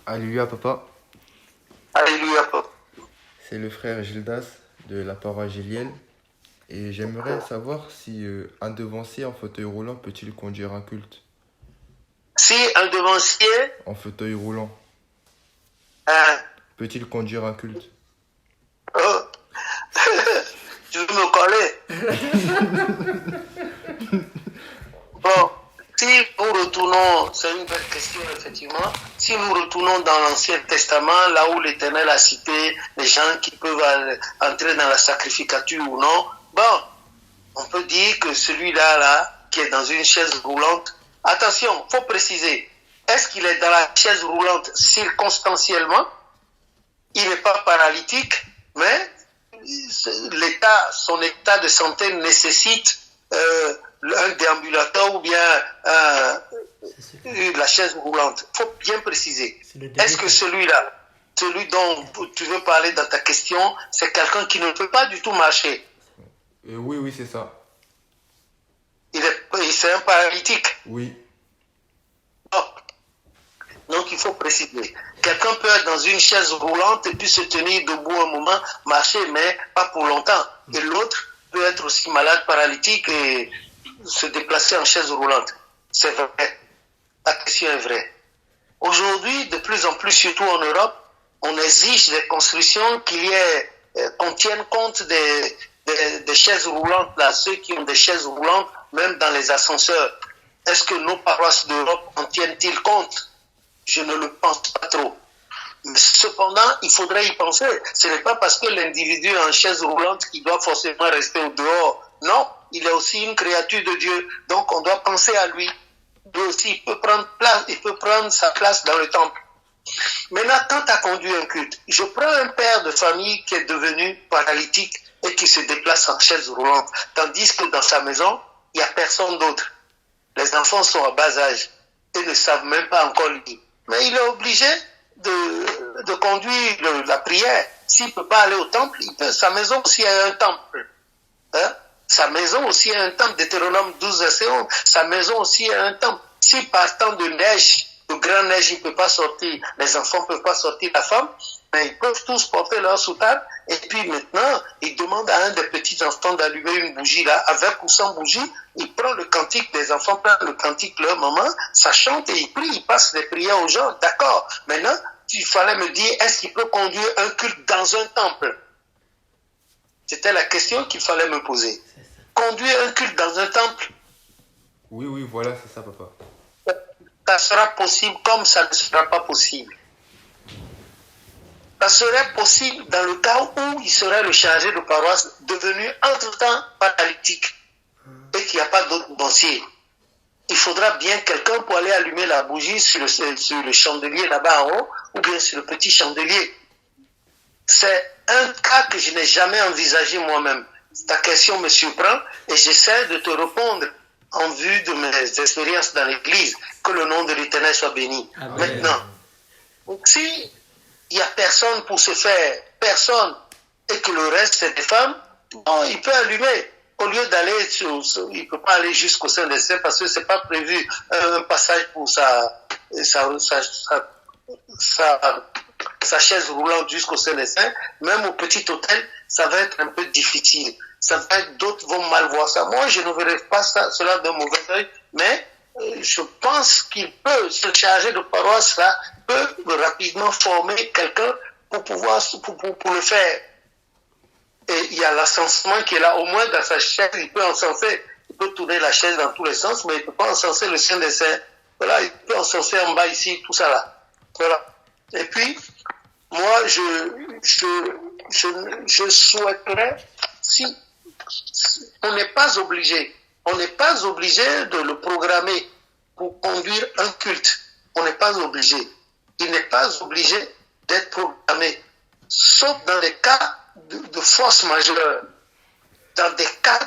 Alléluia, papa. Alléluia, papa. C'est le frère Gildas de la paroisse Giliel. Et j'aimerais savoir si un devancier en fauteuil roulant peut-il conduire un culte? Si un devancier En fauteuil roulant, hein, peut-il conduire un culte? oh, tu veux me coller? Bon, si nous retournons, c'est une belle question effectivement, si nous retournons dans l'Ancien Testament, là où l'Éternel a cité les gens qui peuvent entrer dans la sacrificature ou non, bon, on peut dire que celui-là, qui est dans une chaise roulante, attention, faut préciser, est-ce qu'il est dans la chaise roulante circonstanciellement? Il n'est pas paralytique, mais son état de santé nécessite un déambulateur ou bien la chaise roulante. Il faut bien préciser. Est-ce que celui-là, celui dont tu veux parler dans ta question, c'est quelqu'un qui ne peut pas du tout marcher? Oui, c'est ça. C'est un paralytique? Oui. Oh. Donc il faut préciser. Quelqu'un peut être dans une chaise roulante et puis se tenir debout un moment, marcher, mais pas pour longtemps. Et l'autre peut être aussi malade, paralytique et se déplacer en chaise roulante. C'est vrai. La question est vraie. Aujourd'hui, de plus en plus, surtout en Europe, on exige des constructions qu'on tienne compte des chaises roulantes, là, ceux qui ont des chaises roulantes, même dans les ascenseurs. Est-ce que nos paroisses d'Europe en tiennent-ils compte? Je ne le pense pas trop. Mais cependant, il faudrait y penser. Ce n'est pas parce que l'individu est en chaise roulante qu'il doit forcément rester au dehors. Non, il est aussi une créature de Dieu. Donc on doit penser à lui. Lui aussi, il peut prendre sa place dans le temple. Maintenant, quand tu as conduit un culte, je prends un père de famille qui est devenu paralytique et qui se déplace en chaise roulante, tandis que dans sa maison, il n'y a personne d'autre. Les enfants sont à bas âge et ne savent même pas encore lire. Mais il est obligé de conduire la prière. S'il ne peut pas aller au temple, sa maison aussi a un temple. Hein? Sa maison aussi a un temple. Deutéronome 12, verset 11. Sa maison aussi a un temple. Si par temps de neige, de grande neige, il ne peut pas sortir, les enfants ne peuvent pas sortir, la femme, mais ils peuvent tous porter leur soutane. Et puis maintenant, il demande à un des petits enfants d'allumer une bougie là, avec ou sans bougie. Il prend le cantique, les enfants prennent le cantique de leur maman, ça chante et il prie, il passe les prières aux gens. D'accord. Maintenant, il fallait me dire, est-ce qu'il peut conduire un culte dans un temple? C'était la question qu'il fallait me poser. Conduire un culte dans un temple? Oui, voilà, c'est ça, papa. Ça sera possible comme ça ne sera pas possible. Ça serait possible dans le cas où il serait le chargé de paroisse devenu entre-temps paralytique et qu'il n'y a pas d'autre dossier. Il faudra bien quelqu'un pour aller allumer la bougie sur le chandelier là-bas en haut ou bien sur le petit chandelier. C'est un cas que je n'ai jamais envisagé moi-même. Ta question me surprend et j'essaie de te répondre en vue de mes expériences dans l'Église. Que le nom de l'Éternel soit béni. Amen. Maintenant, si il n'y a personne pour se faire, personne, et que le reste c'est des femmes, bon, il peut allumer. Au lieu d'aller, il ne peut pas aller jusqu'au sein des saints parce que ce n'est pas prévu un passage pour sa chaise roulante jusqu'au sein des saints. Même au petit hôtel, ça va être un peu difficile. Ça va être, d'autres vont mal voir ça. Moi, je ne verrai pas cela d'un mauvais œil, mais je pense qu'il peut, ce chargé de paroisse là, peut rapidement former quelqu'un pour pouvoir, pour le faire. Et il y a l'encensement qui est là, au moins dans sa chaise, il peut encenser, il peut tourner la chaise dans tous les sens, mais il ne peut pas encenser le sein des saints. Voilà, il peut encenser en bas ici, tout ça là. Voilà. Et puis, moi, je souhaiterais, si on n'est pas obligé de le programmer pour conduire un culte. On n'est pas obligé. Il n'est pas obligé d'être programmé. Sauf dans les cas de force majeure. Dans des cas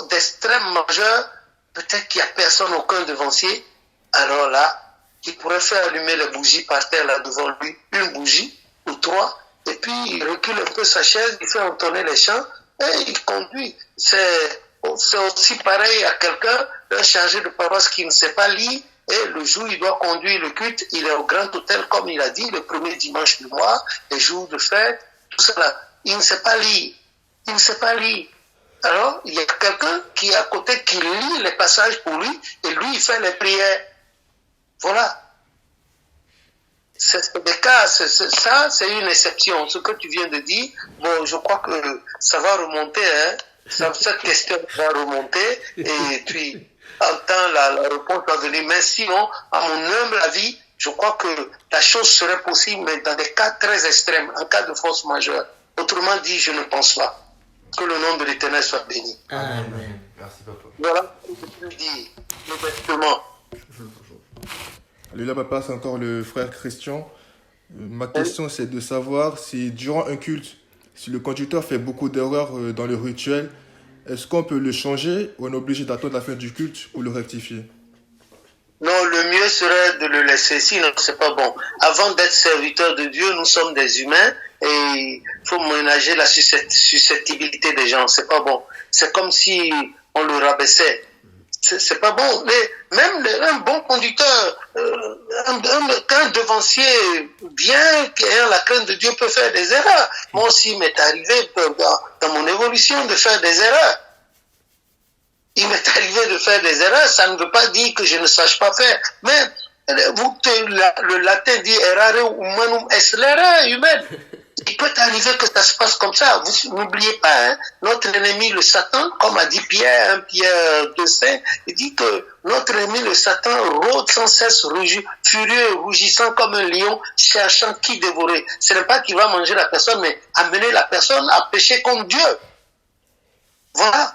d'extrême majeure, peut-être qu'il n'y a personne, aucun devancier. Alors là, il pourrait faire allumer les bougies par terre là devant lui. Une bougie ou trois. Et puis il recule un peu sa chaise, il fait entonner les chants et il conduit. C'est aussi pareil à quelqu'un, un chargé de paroisse qui ne sait pas lire, Et le jour où il doit conduire le culte, il est au grand hôtel, comme il a dit, le premier dimanche du mois, les jours de fête, tout ça là. Il ne sait pas lire. Il ne sait pas lire. Alors, il y a quelqu'un qui est à côté, qui lit les passages pour lui, et lui, il fait les prières. Voilà. C'est des cas, ça, c'est une exception. Ce que tu viens de dire, bon, je crois que ça va remonter, hein. Cette question va remonter, et puis, en temps, la réponse va venir. Mais sinon, à mon humble avis, je crois que la chose serait possible, mais dans des cas très extrêmes, en cas de force majeure. Autrement dit, je ne pense pas. Que le nom de l'Éternel soit béni. Amen. Merci, papa. Voilà ce que je peux dire, modestement. Lui là, papa, c'est encore le frère Christian. Ma question, c'est de savoir si, durant un culte, si le conducteur fait beaucoup d'erreurs dans le rituel, est-ce qu'on peut le changer ou on est obligé d'attendre la fin du culte pour le rectifier? Non, le mieux serait de le laisser, sinon c'est pas bon. Avant d'être serviteur de Dieu, nous sommes des humains et il faut ménager la susceptibilité des gens. C'est pas bon. C'est comme si on le rabaissait. C'est pas bon. Mais même un bon conducteur, un devancier bien qui ayant la crainte de Dieu peut faire des erreurs. Moi aussi, il m'est arrivé dans mon évolution de faire des erreurs. Il m'est arrivé de faire des erreurs, ça ne veut pas dire que je ne sache pas faire. Mais le latin dit errare humanum est, l'erreur humaine. Il peut arriver que ça se passe comme ça. Vous n'oubliez pas, hein, notre ennemi le Satan, comme a dit Pierre, hein, Pierre 2,5, il dit que notre ennemi le Satan rôde sans cesse, furieux, rougissant comme un lion, cherchant qui dévorer. Ce n'est pas qu'il va manger la personne, mais amener la personne à pécher contre Dieu. Voilà.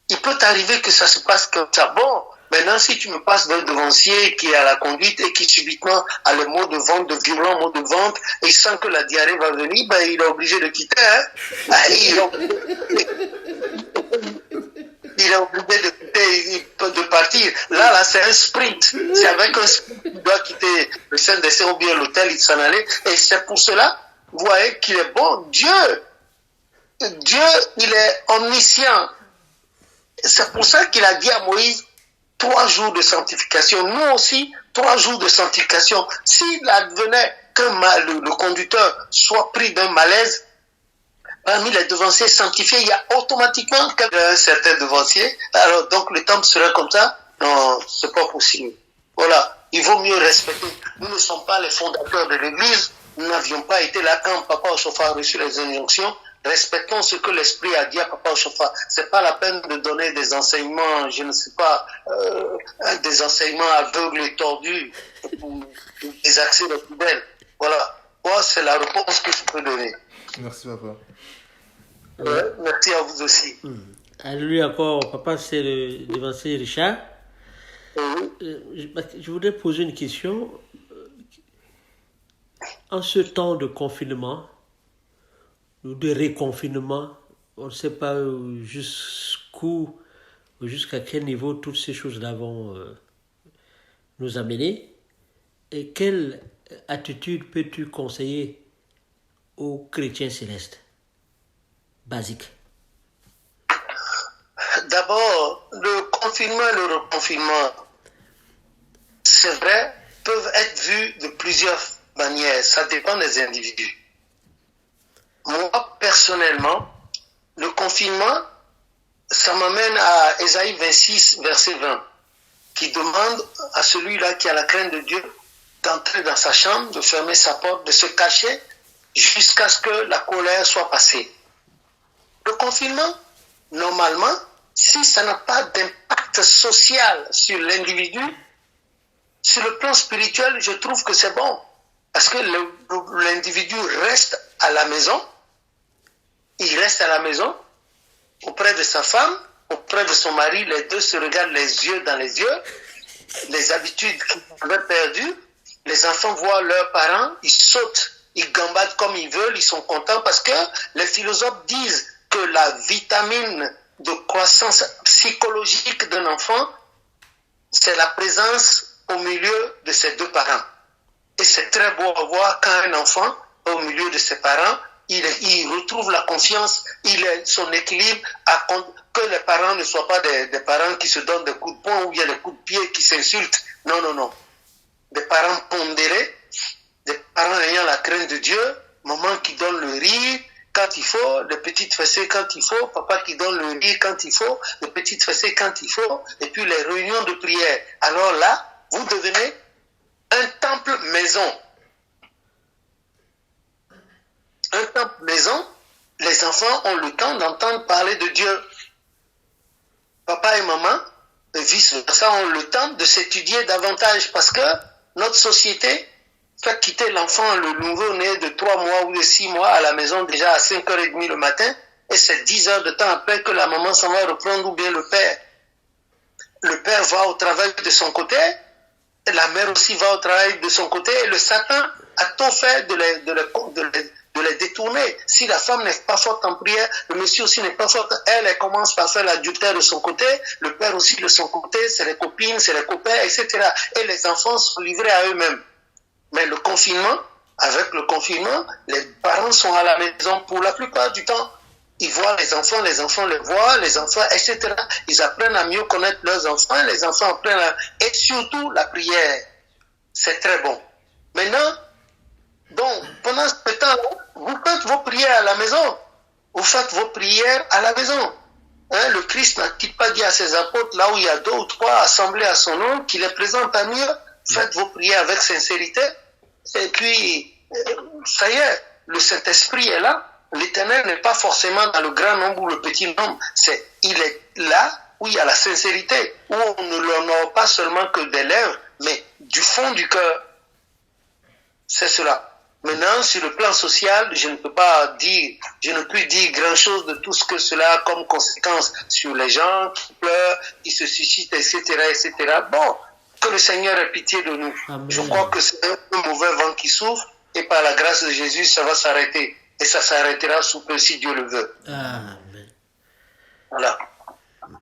Il peut arriver que ça se passe comme ça. Bon, maintenant, si tu me passes d'un devancier qui est à la conduite et qui subitement a le mot de vente, de violents mots de vente, et sent que la diarrhée va venir, ben, il est obligé de quitter. Hein? Il est obligé de quitter, de partir. Là, c'est un sprint. C'est avec un sprint qu'il doit quitter le Saint-Dessin ou bien l'hôtel, il s'en allait. Et c'est pour cela, vous voyez qu'il est bon. Dieu, il est omniscient. C'est pour ça qu'il a dit à Moïse 3 jours de sanctification. Nous aussi, 3 jours de sanctification. S'il advenait que le conducteur soit pris d'un malaise, parmi les devanciers sanctifiés, il y a automatiquement un certain devancier. Alors, donc, le temple serait comme ça? Non, c'est pas possible. Voilà. Il vaut mieux respecter. Nous ne sommes pas les fondateurs de l'Église. Nous n'avions pas été là quand Papa Oshofa a reçu les injonctions. Respectons ce que l'Esprit a dit à Papa Oshofa. C'est pas la peine de donner des enseignements, je ne sais pas, des enseignements aveugles et tordus pour des accès de poubelle. Voilà. Moi, c'est la réponse que je peux donner. Merci, papa. Ouais, merci à vous aussi. À lui encore, papa, c'est le devancier Richard. Je voudrais poser une question. En ce temps de confinement, ou de réconfinement, on ne sait pas jusqu'où, jusqu'à quel niveau toutes ces choses-là vont nous amener. Et quelle attitude peux-tu conseiller aux chrétiens célestes? Basique. D'abord, le confinement et le reconfinement, c'est vrai, peuvent être vus de plusieurs manières. Ça dépend des individus. Moi, personnellement, le confinement, ça m'amène à Ésaïe 26, verset 20, qui demande à celui-là qui a la crainte de Dieu d'entrer dans sa chambre, de fermer sa porte, de se cacher jusqu'à ce que la colère soit passée. Le confinement, normalement, si ça n'a pas d'impact social sur l'individu, sur le plan spirituel, je trouve que c'est bon. Parce que l'individu reste à la maison, il reste à la maison, auprès de sa femme, auprès de son mari, les deux se regardent les yeux dans les yeux, les habitudes qu'ils avaient perdues, les enfants voient leurs parents, ils sautent, ils gambadent comme ils veulent, ils sont contents parce que les philosophes disent que la vitamine de croissance psychologique d'un enfant, c'est la présence au milieu de ses deux parents. Et c'est très beau à voir quand un enfant, au milieu de ses parents, il retrouve la confiance, son équilibre, que les parents ne soient pas des parents qui se donnent des coups de poing ou il y a des coups de pied qui s'insultent. Non, non, non. Des parents pondérés, des parents ayant la crainte de Dieu, maman qui donne le rire quand il faut, les petites fessées quand il faut, papa qui donne le rire quand il faut, les petites fessées quand il faut, et puis les réunions de prière. Alors là, vous devenez un temple maison. Un temple maison, les enfants ont le temps d'entendre parler de Dieu. Papa et maman, et vice-versa, ont le temps de s'étudier davantage parce que notre société fait quitter l'enfant, le nouveau-né de 3 mois ou de 6 mois à la maison déjà à 5h30 le matin et c'est 10 heures de temps après que la maman s'en va reprendre ou bien le père. Le père va au travail de son côté, la mère aussi va au travail de son côté et le Satan a tout fait de les détourner. Si la femme n'est pas forte en prière, le monsieur aussi n'est pas fort, elle commence par faire l'adultère de son côté, le père aussi de son côté, c'est les copines, c'est les copains, etc. Et les enfants sont livrés à eux-mêmes. Mais le confinement, avec le confinement, les parents sont à la maison pour la plupart du temps. Ils voient les enfants les voient, les enfants, etc. Ils apprennent à mieux connaître leurs enfants, les enfants apprennent et surtout la prière. C'est très bon. Maintenant, donc, pendant ce temps-là, vous faites vos prières à la maison. Vous faites vos prières à la maison. Hein, le Christ n'a-t-il pas dit à ses apôtres, là où il y a 2 ou 3 assemblés à son nom, qu'il est présent parmi eux, faites vos prières avec sincérité. Et puis, ça y est, le Saint-Esprit est là. L'Éternel n'est pas forcément dans le grand nombre ou le petit nombre. Il est là où il y a la sincérité, où on ne l'honore pas seulement que des lèvres, mais du fond du cœur. C'est cela. Maintenant, sur le plan social, je ne puis dire grand-chose de tout ce que cela a comme conséquence sur les gens qui pleurent, qui se suscitent, etc., etc. Bon, que le Seigneur ait pitié de nous. Amen. Je crois que c'est un mauvais vent qui souffle et par la grâce de Jésus, ça va s'arrêter. Et ça s'arrêtera sous peu si Dieu le veut. Amen. Voilà.